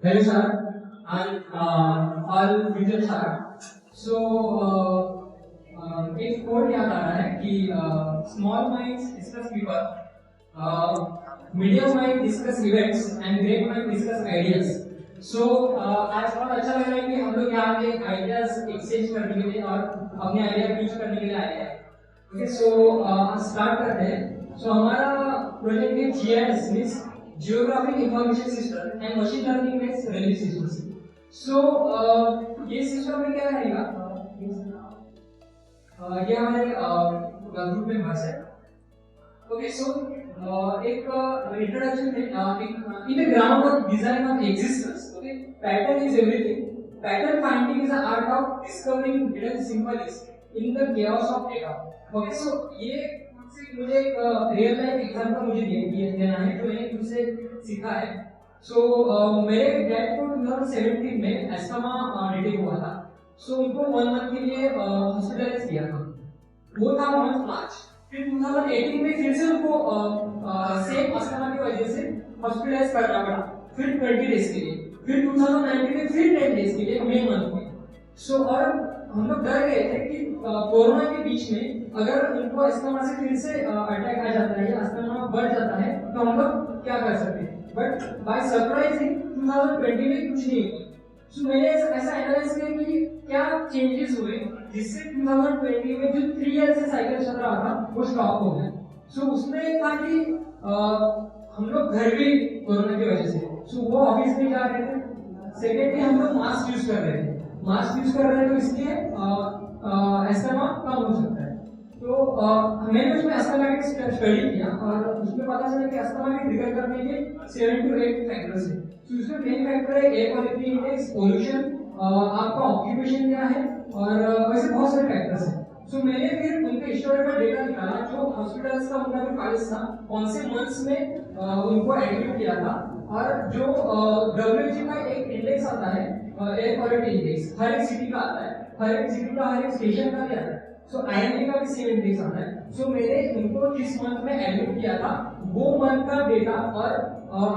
Hello, sir. I'm all future sir. So, एक quote याद आ रहा है कि small minds discuss people, medium mind discuss events and great mind discuss ideas. So आज बहुत अच्छा लग रहा है कि हम लोग यहाँ पे आइडियाज एक्सचेंज करने के लिए और अपने आइडिया पिच करने के लिए आए हैं. ओके, सो स्टार्ट करते हैं. सो हमारा प्रोजेक्ट है G I S means geographic information system and machine learning based railway system. So ये सिस्टम में क्या रहेगा, ये हमारे ग्रुप में बस है. ओके, सो एक इंट्रोडक्शन है in the ground of design of existence. Okay, pattern is everything. Pattern finding is the art of discovering hidden symbols in the chaos of data. Okay, so ये मुझे एक रियल लाइफ एग्जांपल मुझे देना है जो मैंने खुद से सीखा है. सो मेरे डैड को 2017 में एस्थमा डिटेक्ट हुआ था. सो उनको 1 मंथ के लिए हॉस्पिटलाइज किया था. वो था मंथ मार्च. फिर 2018 में फिर से उनको सेम अस्थमा की वजह से हॉस्पिटलाइज करना पड़ा, फिर 20 डेज के लिए. फिर 2019 में फिर 10 डेज के लिए मई मंथ में. सो और हम लोग डर गए थे कि कोरोना के बीच में अगर उनको अस्थमा से फिर से अटैक आ जाता है या अस्थमा बढ़ जाता है तो हम लोग क्या कर सकते हैं. बट बाय सरप्राइजिंग 2020 में कुछ नहीं हुआ. सो मैंने ऐसा एनालाइज किया कि क्या चेंजेस हुए जिससे 2020 में जो 3 ईयर से साइकिल चल रहा था वो स्टॉप हो गया. सो उसमें था कि हम लोग घर भी कोरोना की वजह से, सो वो ऑफिस में जा रहे थे. सेकेंडली हम लोग मास्क यूज कर रहे थे. मास्क यूज कर रहे हैं तो इसलिए एस्थमा कम हो सकता है. तो मैंने उसमें एस्थमा का स्टडी किया और उसमें पता चला कि एस्थमा के ट्रिगर करने के 7 to 8 फैक्टर्स हैं. तो उसमें मेन फैक्टर है एयर क्वालिटी इंडेक्स, पोल्यूशन, आपका ऑक्यूपेशन क्या है और वैसे बहुत सारे फैक्टर्स हैं. सो मैंने फिर उनके हिस्टोरिकल डेटा निकाला जो हॉस्पिटल्स का उनका जो फाइल्स था कौन से मंथ्स में उनको एडमिट किया था. और जो WHO का एक इंडेक्स आता है एयर क्वालिटी इंडेक्स, हर एक सिटी का आता है, हर एक सिटी का हर एक स्टेशन का भी आता है. सो IMD का भी सेम इंडेक्स आता है. सो मैंने उनको जिस मंथ में एडमिट किया था वो मंथ का डेटा और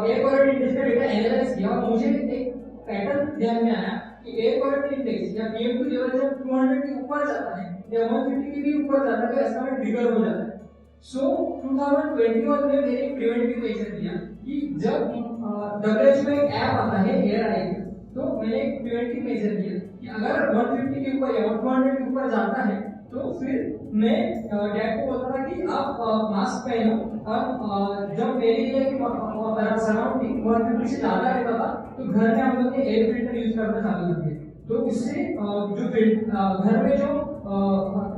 एयर क्वालिटी इंडेक्स का डेटा एनालाइज किया और मुझे एक पैटर्न ध्यान में आया कि एयर क्वालिटी इंडेक्स या PM2 लेवल जब 200 के ऊपर जाता है या 150 के भी ऊपर जाता है तो ऐसा में ट्रिगर हो जाता है. सो 2021 में मैंने एक प्रिवेंटिव मेजर किया कि जब WHO में एक ऐप आता है एयर आई, तो मैंने एक प्रिवेंटिव मेजर किया कि अगर 150 के ऊपर या 200 के ऊपर जाता है तो फिर मैं डैड को बोलता था कि आप मास्क पहनो. और जब मेरे लिए सराउंडिंग 150 से ज्यादा रहता था तो घर में हम लोग ने एयर फिल्टर यूज करना चालू कर दिया. तो इससे जो घर में जो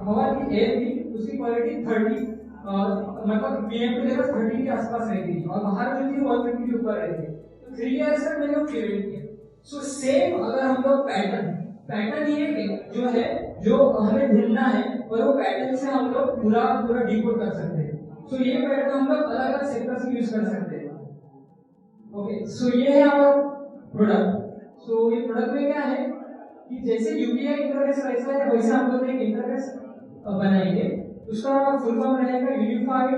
हवा की एयर थी उसकी क्वालिटी 30 मतलब PM2 लेवल 30 के आसपास रहती थी और बाहर जो थी 150 के ऊपर रहती थी. तो 3 इयर्स तक मैंने प्रिवेंट किया. सो सेम अगर हम लोग पैटर्न ये जो है जो हमें ढूंढना है और वो पैटर्न से हम लोग पूरा डिकोड कर सकते हैं. सो ये पैटर्न हम लोग अलग अलग सेक्टर्स में यूज कर सकते हैं. ओके, सो ये है हमारा प्रोडक्ट. सो ये प्रोडक्ट में क्या है कि जैसे यूपीआई इंटरफेस वैसा है वैसे हम लोग एक इंटरफेस बनाएंगे. उसका फुल फॉर्म रहेगा unified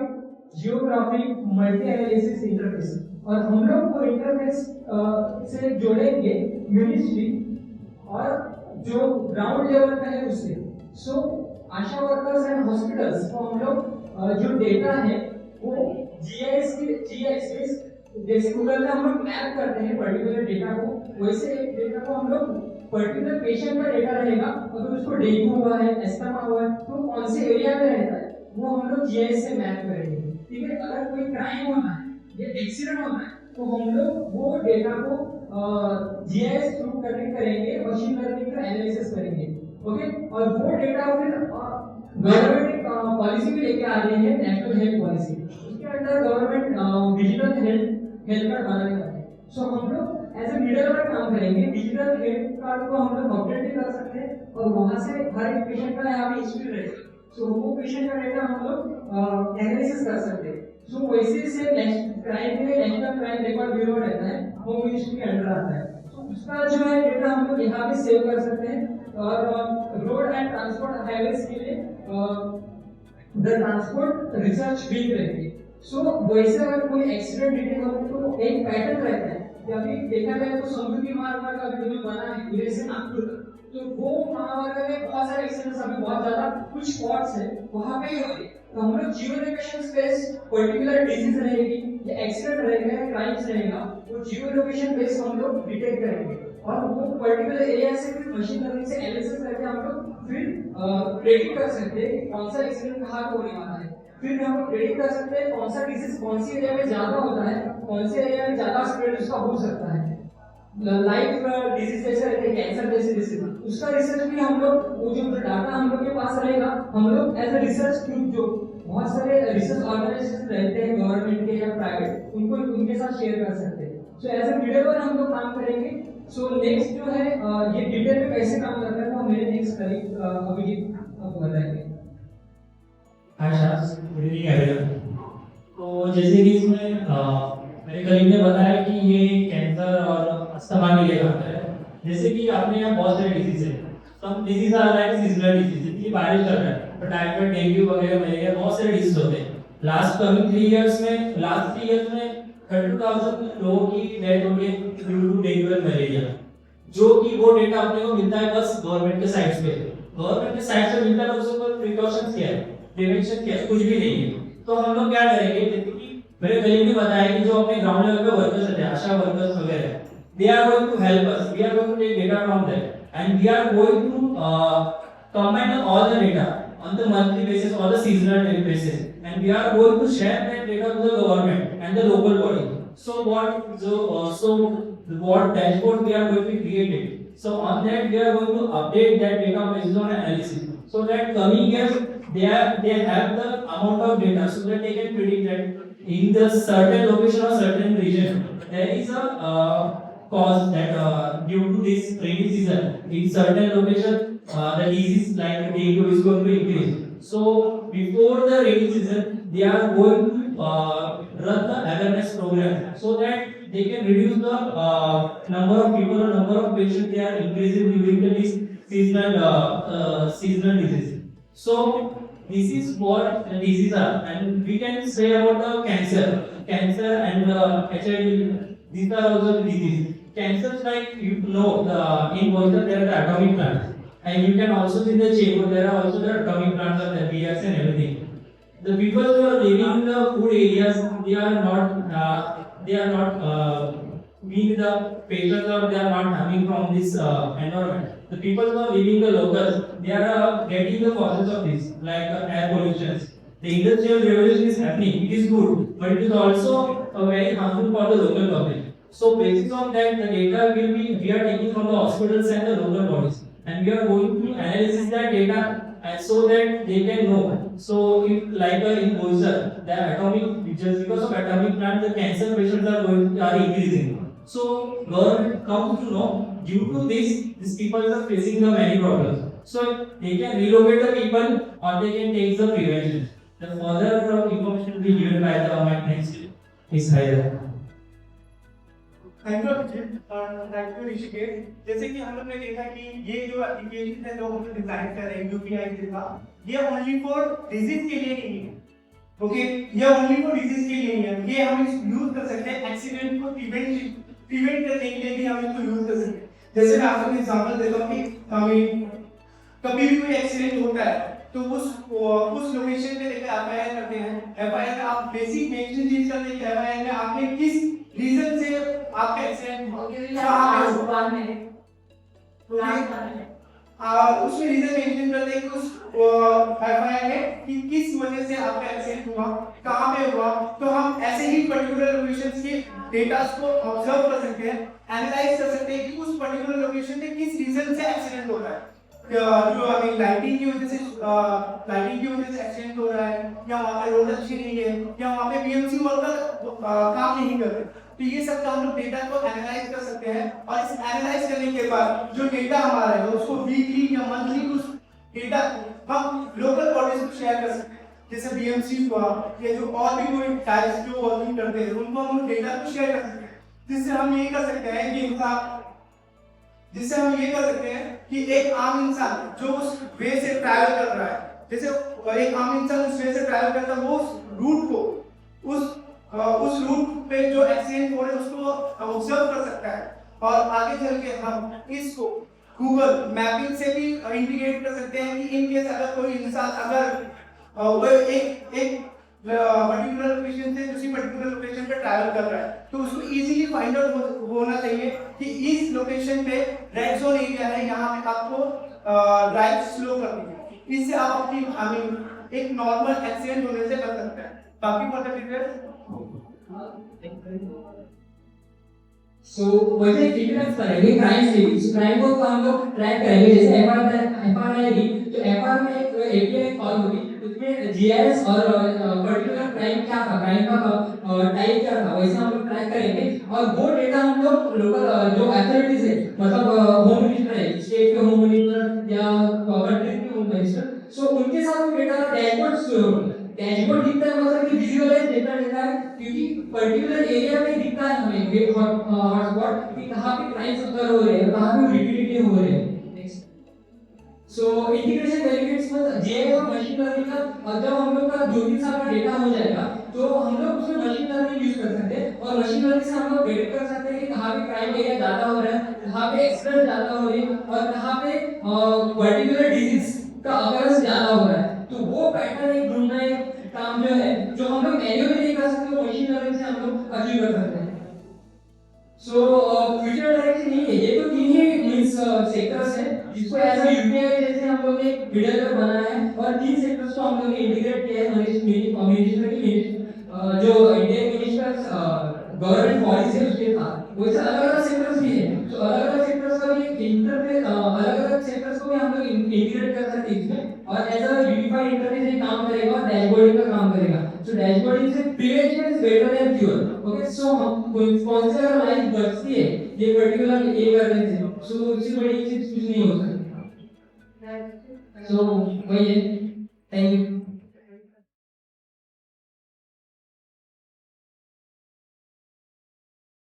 geographic multi analysis interface. और हम लोग वो इंटरफेस से जोड़ेंगे मिनिस्ट्री और जो ग्राउंड लेवल पे है उससे. सो आशा वर्कर्स एंड हॉस्पिटल्स को हम लोग जो डेटा है वो जीआईएस जैसे गूगल में हम लोग मैप करते हैं पर्टिकुलर डेटा को, वैसे एक डेटा को हम लोग पर्टिकुलर पेशेंट का डेटा रहेगा. अगर उसको डेंगू हुआ है, एस्थमा हुआ है तो कौन से एरिया में रहता है वो हम लोग जीआईएस से मैप करेंगे. ठीक है, अगर कोई क्राइम होता है या एक्सीडेंट होता है तो हम लोग वो डेटा को जीआईएस थ्रू कनेक्ट करेंगे, मशीन लर्निंग का एनालिसिस करेंगे. ओके, और वो डेटा फिर गवर्नमेंट एक पॉलिसी भी लेके आ रही है, नेशनल हेल्थ पॉलिसी. उसके अंदर गवर्नमेंट डिजिटल हेल्थ कार्ड बनाने वाली है. सो हम लोग एज ए मिडल पर काम करेंगे. डिजिटल हेल्थ कार्ड को हम लोग अपडेट भी कर सकते हैं और वहां से हर एक पेशेंट का यहाँ पे हिस्ट्री रहेगी. सो वो पेशेंट का डेटा हम लोग एनालिसिस कर सकते हैं. सो वैसे से क्राइम में नेशनल क्राइम रिकॉर्ड ब्यूरो रहता है, वो मिनिस्ट्री के अंडर आता है. तो उसका जो है डेटा हम लोग यहाँ पे सेव कर सकते हैं. और रोड एंड ट्रांसपोर्ट हाईवेज के लिए द ट्रांसपोर्ट रिसर्च विंग रहती है. सो वैसे अगर कोई एक्सीडेंट डिटेक्ट हो तो एक पैटर्न रहता है कि अभी देखा जाए तो समृद्धि महामार्ग अभी जो बना है धीरे से नागपुर तक, तो वो महामार्ग में बहुत सारे एक्सीडेंट्स अभी बहुत ज्यादा कुछ स्पॉट्स है वहां पे ही होते हैं। तो हम लोग जियो लोकेशन बेस पर्टिकुलर डिजीज रहेगी या एक्सीडेंट रहेगा या क्राइम्स रहेगा, वो जियो लोकेशन बेस हम लोग डिटेक्ट करेंगे और वो पर्टिकुलर एरिया से फिर मशीन लर्निंग से एनालिसिस करके हम लोग फिर प्रेडिक्ट कर सकते हैं कि कौन सा एक्सीडेंट कहाँ होने वाला है। फिर हम लोग प्रेडिक्ट कर सकते हैं कौन सा डिजीज कौन सी एरिया में ज्यादा होता है, कौन से एरिया में ज्यादा स्प्रेड उसका हो सकता है। लाइफ डिजीज जैसे रहते हैं कैंसर जैसे डिजीज, उसका रिसर्च भी हम लोग वो जो डाटा हम लोग के पास रहेगा, हम लोग एज अ रिसर्च ग्रुप जो बहुत सारे रिसर्च ऑर्गेनाइजेशन रहते हैं गवर्नमेंट के या प्राइवेट, उनको उनके साथ शेयर कर सकते हैं। सो एज अ मीडिया पर हम लोग काम करेंगे। सो नेक्स्ट जो है ये डिटेल में कैसे काम करता है वो मेरे नेक्स्ट कलीग अभिजीत आपको बताएंगे। हाय शास, गुड इवनिंग एवरीवन। तो जैसे कि इसमें मेरे कलीग ने बताया कि ये कैंसर और अस्थमा के लिए आता है। जैसे कि आपने यहाँ बहुत सारे डिजीज है, सम डिजीज आ रहा है सीजनल डिजीज, ये बारिश कर रहा है तो टाइफाइड, डेंगू वगैरह, मलेरिया, बहुत सारे डिजीज होते हैं। लास्ट 3 इयर्स में 32,000 लोगों की डेथ हो गई ड्यू टू डेंगू और मलेरिया, जो कि वो डेटा अपने को मिलता है बस गवर्नमेंट के साइट पे। गवर्नमेंट के साइट से मिलता है, उसके ऊपर प्रिकॉशंस क्या है, प्रिवेंशन क्या है, कुछ भी नहीं है। तो हम लोग क्या करेंगे, जैसे कि मेरे कलीग ने बताया कि जो अपने ग्राउंड लेवल पे वर्कर्स रहते हैं, आशा वर्कर्स वगैरह, they are going to help us, we are going to take data from them and we are going to combine all the data on the monthly basis or the seasonal basis, and we are going to share that data to the government and the local body. So what dashboard we are going to create it. So on that we are going to update that data based on analysis, so that coming years they have the amount of data so that they can predict that in the certain location or certain region there is a cause that due to this rainy season in certain location the disease like dengue is going to increase. So before the rainy season they are going to run the awareness program so that they can reduce the number of people or number of patients they are increasing during the seasonal disease. So this is what the diseases are, and we can say about the cancer and HIV. These are also the diseases. Cancers, like you know, in Boulder there are the atomic plants, and you can also see the chamber. There are also the atomic plants of the BS and everything. The people who are living in the food areas, they are not being the patients, or they are not having from this environment. The people who are living the locals, they are getting the causes of this, like air pollution. The industrial revolution is happening. It is good, but it is also very harmful for the local public. So based on that, the data we are taking from the hospitals and the local bodies, and we are going to analyze that data so that they can know. So if like in Boulder, the atomic, just because of atomic plant, the cancer patients are increasing. So government comes to know due to this, these people are facing the many problems. So they can relocate the people or they can take the prevention. The further information will be given by the next is higher. Thank you Abhijit और thank you Rishikesh. जैसे कि हम लोग ने देखा कि ये जो एप्लीकेशन है जो हम लोग डिजाइन कर रहे हैं यूपीआई के साथ, ये ओनली फॉर डिजीज के लिए नहीं है। ओके, ये ओनली फॉर डिजीज के लिए नहीं है, ये हम यूज कर सकते हैं एक्सीडेंट को प्रिवेंट करने के लिए भी हम इसको यूज कर सकते हैं। जैसे मैं आपको एग्जांपल देता हूं कि हमें कभी भी कोई एक्सीडेंट होता है तो उस लोकेशन पे लेकर एफआईआर करते हैं। एफआईआर में आप बेसिक मेंशन चीज करते हैं कि एफआईआर में आपने किस रीजन से आपका एक्सीडेंट हुआ, उसमें रीजन मेंशन करते हैं कि उस एफआईआर में कि किस वजह से आपका एक्सीडेंट हुआ, कहां पे हुआ। तो हम ऐसे ही पर्टिकुलर लोकेशंस के डेटास को ऑब्जर्व कर सकते हैं, एनालाइज कर सकते हैं कि उस पर्टिकुलर लोकेशन पे किस रीजन से एक्सीडेंट हो रहा है। जो हमें लाइटिंग की वजह से एक्सीडेंट हो रहा है, या वहाँ पे रोड अच्छी नहीं है, या वहाँ पे बीएमसी वर्कर काम नहीं कर रहे। तो ये सब का हम लोग डेटा को एनालाइज कर सकते हैं, और इस एनालाइज करने के बाद जो डेटा हमारा है उसको वीकली या मंथली उस डेटा को हम लोकल बॉडीज को शेयर कर सकते हैं। जैसे बीएमसी हुआ या जो और भी कोई टाइप्स जो वर्किंग करते हैं उनको हम डेटा को शेयर कर सकते हैं, जिससे हम ये कर सकते हैं कि एक आम इंसान जो उस वे से ट्रैवल कर रहा है, जैसे एक आम इंसान उस वे से ट्रैवल करता है, वो उस रूट को उस उस रूट पे जो एक्सीडेंट हो रहे हैं उसको ऑब्जर्व कर सकता है और आगे चल के हम इसको गूगल मैपिंग से भी इंडिकेट कर सकते हैं कि इन केस अगर कोई इंसान अगर वो एक पर्टिकुलर लोकेशन से दूसरी पर्टिकुलर लोकेशन पे ट्रैवल कर रहा है तो उसको इजीली फाइंड आउट होना चाहिए कि इस लोकेशन पे रेड जोन एरिया है, यहाँ पे आपको ड्राइव स्लो करनी है। इससे आप अपनी एक नॉर्मल एक्सीडेंट होने से बच सकते हैं। बाकी फर्दर डिटेल्स सो वैसे ट्रीटमेंट करेंगे क्राइम से क्राइम को हम लोग ट्रैक करेंगे जैसे एफआरआई दी तो एफआर में एक एपीआई कॉल होगी उसमें जीआईएस और पर्टिकुलर क्राइम क्या था, क्राइम का टाइप क्या था, वैसे हम लोग ट्रैक करेंगे और वो डेटा हम लोग लोकल जो अथॉरिटीज है मतलब होम मिनिस्टर है, स्टेट के होम मिनिस्टर या कंट्री के होम मिनिस्टर, सो उनके साथ वो डेटा डैशबोर्ड दिखता है मतलब कि विजुअलाइज डेटा देता है क्योंकि पर्टिकुलर एरिया में दिखता है हमें कि हॉटस्पॉट कि कहां पे क्राइम्स अकर हो रहे हैं, कहां पे रिपीटेटिव हो रहे हैं। सो इंटीग्रेशन बेनिफिट्स में जीआई और मशीन लर्निंग का जब हम लोग का 2-3 साल का डेटा हो जाएगा तो हम लोग उसमें मशीन लर्निंग यूज कर सकते हैं और मशीन लर्निंग से हम लोग प्रेडिक्ट कर सकते हैं कि कहां पे क्राइम एरिया ज्यादा हो रहा है, कहां पे एक्सीडेंट ज्यादा हो रही है और कहां पे पर्टिकुलर डिजीज का अकरेंस ज्यादा हो रहा है। तो वो पैटर्न एक ढूंढना एक काम जो है जो हम लोग मैन्युअली नहीं कर सकते वो मशीन लर्निंग से हम लोग अचीव कर सकते हैं। सो फ्यूचर डायरेक्शन नहीं है, ये तो तीन ही मींस सेक्टर्स हैं जिसको एज अ यूपीआई जैसे हम लोग ने मिडलवेयर बनाया है और तीन सेक्टर्स को हम लोग ने इंटीग्रेट किया है मिनिस्टर की जो इंडियन मिनिस्टर्स गवर्नमेंट पॉलिसी है उसके साथ वैसे अलग-अलग सेक्टर्स भी है। तो अलग-अलग सेक्टर्स का भी इंटरफेस अलग-अलग सेक्टर्स को भी हम लोग इंटीग्रेट कर सकते हैं इसमें और एज अ यूनिफाइड इंटरफेस ये काम करेगा और डैशबोर्डिंग का काम करेगा। सो डैशबोर्डिंग से prevention is better than cure. Okay so हम कौन से अगर लाइफ बचती है ये पर्टिकुलर ये करने से सो इससे बड़ी चीज कुछ नहीं हो सकती। सो वही है। Thank you.